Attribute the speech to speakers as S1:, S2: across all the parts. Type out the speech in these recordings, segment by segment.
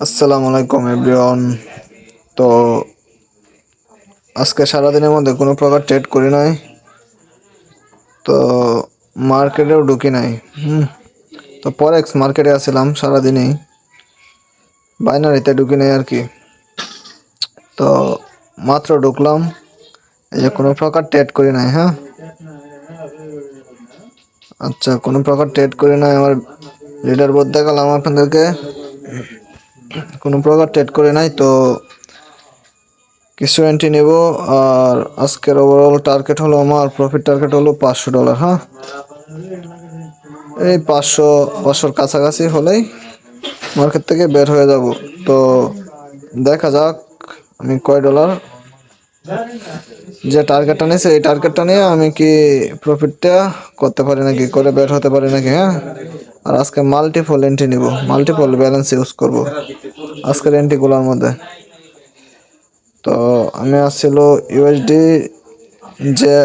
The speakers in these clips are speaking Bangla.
S1: আসসালামু আলাইকুম এভরিওয়ান। তো আজকে সারাদিনের মধ্যে কোনো প্রকার ট্রেড করি নাই, তো মার্কেটেও ঢুকি নাই। তো পরেক্স মার্কেটে আসছিলাম সারাদিনই, বাইনারিতে ঢুকি নাই আর কি। তো মাত্র ঢুকলাম, এই যে কোনো প্রকার ট্রেড করি নাই। হ্যাঁ, আচ্ছা, কোনো প্রকার ট্রেড করি নাই। আমার লিডার বোর্ড দেখালাম আপনাদেরকে, কোনো প্রকার ট্রেড করে নাই। তো কিছু এন্ট্রি নেব। আর আজকের ওভারঅল টার্গেট হলো, আমার প্রফিট টার্গেট হলো $500। হ্যাঁ, এই 500-500 কাছাকাছি হলেই মার্কেট থেকে বের হয়ে যাব। তো দেখা যাক আমি কয় ডলার যে টার্গেটটা নিয়েছে, এই টার্গেটটা নিয়ে আমি কি প্রফিটটা করতে পারি নাকি, করে বের হতে পারি নাকি। হ্যাঁ, আর আজকে মাল্টিপল এন্ট্রি নিব, মাল্টিপল ব্যালেন্স ইউজ করব আজকের এন্ট্রিগুলোর মধ্যে। তো আমি আসছিল ইউএসডি যে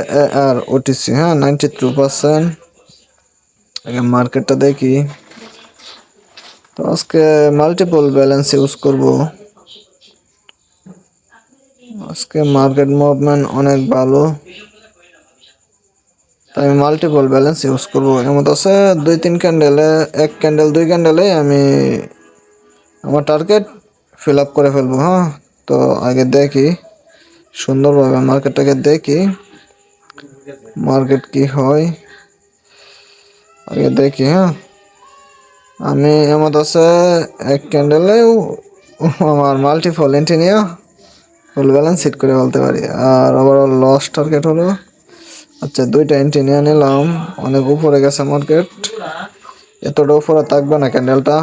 S1: আর ওটিসি। হ্যাঁ, 93%। আগে মার্কেটটা দেখি। তো আজকে মাল্টিপল ব্যালেন্স ইউজ করব। আজকে মার্কেট মুভমেন্ট অনেক ভালো, তাই আমি মাল্টিপল ব্যালেন্স ইউজ করব। এমন আছে 2-3 ক্যান্ডেলে, এক ক্যান্ডেল 2 ক্যান্ডেলে আমি আমার টার্গেট ফিল আপ করে ফেলবো। হ্যাঁ, তো আগে দেখি সুন্দরভাবে মার্কেটটাকে দেখি, মার্কেট কি হয় আগে দেখি। হ্যাঁ, আমি এমন আছে এক ক্যান্ডেলেও আমার মাল্টিপল এন্ট্রি নিয়ে ফুল ব্যালেন্স হিট করে বলতে পারি। আর ওভারঅল লস টার্গেট হলো, আচ্ছা, 2টা এন্ট্রি নিয়ে নিলাম। অনেক উপরে গেছে মার্কেট, এতটা উপরে থাকবে না ক্যান্ডেলটা।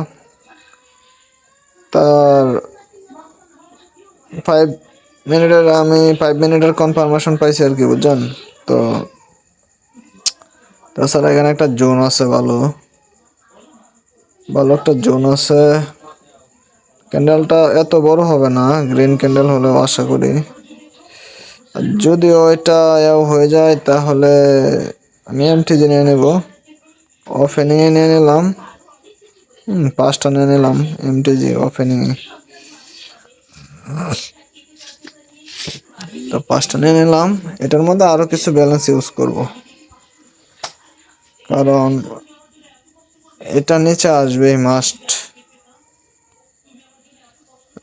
S1: তার 5 মিনিটের কনফার্মেশন পাইছি আর কি, বুঝছেন। তো তাছাড়া এখানে একটা জোন আছে, ভালো ভালো একটা জোন আছে। ক্যান্ডেলটা এত বড় হবে না, গ্রিন ক্যান্ডেল হলেও আশা করি। যদিও এটা হয়ে যায় তাহলে আমি এমটিজি নিয়ে নেব, ওপেনিংয়ে নিয়ে নিলাম। 5টা নিয়ে নিলাম এমটিজি ওপেনিংয়ে। তো 5টা নিয়ে নিলাম, এটার মধ্যে আরো কিছু ব্যালেন্স ইউজ করব, কারণ এটা নিচে আসবেই মাস্ট,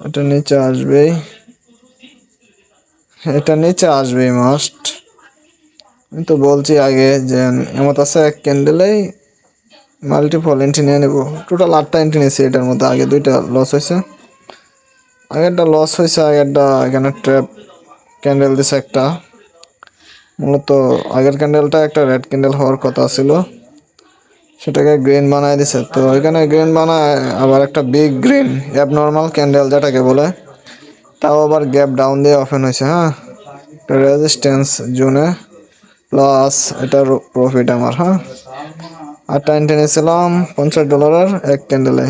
S1: এটা নিচে আসবেই, এটা নিচে আসবেই মাস্ট। আমি তো বলছি আগে যে এমত আছে এক ক্যান্ডেলেই মাল্টিপল এন্ট্রি নিয়ে নেব। টোটাল 8টা এন্ট্রি নিয়েছি, এটার মধ্যে আগে 2টা লস হয়েছে। আগেরটা এখানে ট্র্যাপ ক্যান্ডেল দিছে একটা। মূলত আগের ক্যান্ডেলটা একটা রেড ক্যান্ডেল হওয়ার কথা ছিল, সেটাকে গ্রিন বানায় দিছে। তো এখানে গ্রিন বানায় আবার একটা বিগ গ্রিন অ্যাবনর্মাল ক্যান্ডেল যেটাকে বলে, তাও আবার গ্যাপ ডাউন দিয়ে ওপেন হয়েছে। হ্যাঁ, রেজিস্ট্যান্স জোনে প্লাস এটার প্রফিট আমার। হ্যাঁ, 8টা এন্ট্রি নিয়েছিলাম $50 এক ক্যান্ডেলে।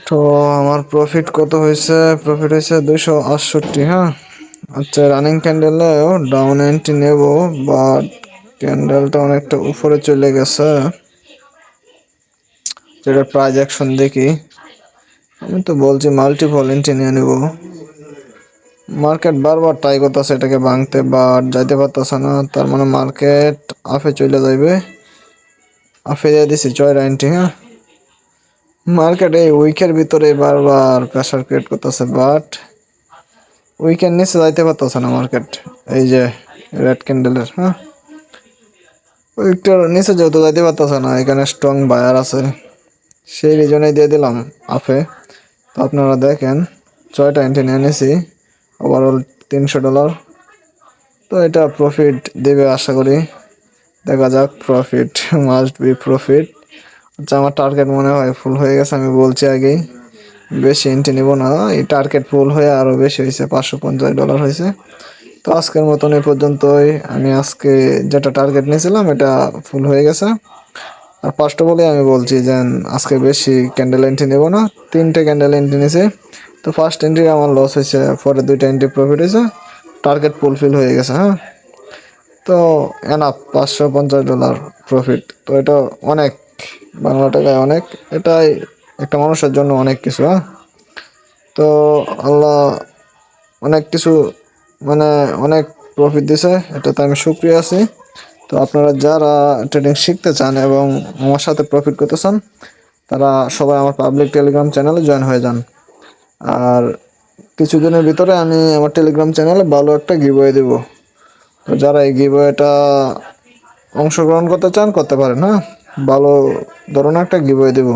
S1: তো আমার প্রফিট কত হয়েছে? প্রফিট হয়েছে 268। হ্যাঁ, আচ্ছা, রানিং ক্যান্ডেলেও ডাউন এন্ট্রি নেব, বাট ক্যান্ডেলটা অনেকটা উপরে চলে গেছে। যেটা প্রাইজ অ্যাকশন দেখি, আমি তো বলছি মাল্টিপল এন্ট্রি নিয়ে নেব। মার্কেট বারবার ট্রাই করতেছে এটাকে ভাঙতে, বাট যাইতে পারতেছে না। তার মানে মার্কেট আপে চলে যাইবে। আপে দিয়ে দিছি 6টা এন্ট্রি। হ্যাঁ, মার্কেট এই উইকের ভিতরে বারবার প্রেসার ক্রিয়েট করতেছে, বাট উইকের নিচে যাইতে পারতেছে না মার্কেট। এই যে রেড ক্যান্ডেলের, হ্যাঁ, উইকটার নিচে যেহেতু যাইতে পারতেছে না, এখানে স্ট্রং বায়ার আছে, সেই রিজনে দিয়ে দিলাম আপে। তো আপনারা দেখেন 6টা এন্ট্রি নিয়ে নিয়েছি, ওভারঅল $300। তো এটা প্রফিট দেবে আশা করি, দেখা যাক। Profit must be profit. আচ্ছা, আমার টার্গেট মনে হয় ফুল হয়ে গেছে, আমি বলছি আগেই বেশি এন্ট্রি নিব না। এই টার্গেট ফুল হয়ে আরও বেশি হয়েছে, $550 হয়েছে। তো আজকের মতন এই পর্যন্তই। আমি আজকে যেটা টার্গেট নিয়েছিলাম এটা ফুল হয়ে গেছে। আর ফার্স্ট অফ অলে আমি বলছি যে আজকে বেশি ক্যান্ডেল এন্ট্রি নেব না, 3টে ক্যান্ডেল এন্ট্রি নিয়েছি। তো ফার্স্ট এন্ট্রি আমার লস হয়েছে, পরে 2টা এন্ট্রি প্রফিট হয়েছে, টার্গেট ফুলফিল হয়ে গেছে। হ্যাঁ, তো এনাফ $550 প্রফিট। তো এটা অনেক, বাংলা টাকায় অনেক। এটাই একটা মানুষের জন্য অনেক কিছু। হ্যাঁ, তো আল্লাহ অনেক কিছু মানে অনেক প্রফিট দিছে, এটাতে আমি সুক্রিয়া আছি। তো আপনারা যারা ট্রেডিং শিখতে চান এবং আমার সাথে প্রফিট করতে চান, তারা সবাই আমার পাবলিক টেলিগ্রাম চ্যানেলে জয়েন হয়ে যান। আর কিছুদিনের ভিতরে আমি আমার টেলিগ্রাম চ্যানেলে ভালো একটা গিভওয়ে দেব। তো যারা এই গিভওয়েটা অংশগ্রহণ করতে চান করতে পারেন। হ্যাঁ, ভালো ধরনের একটা গিভওয়ে দেব।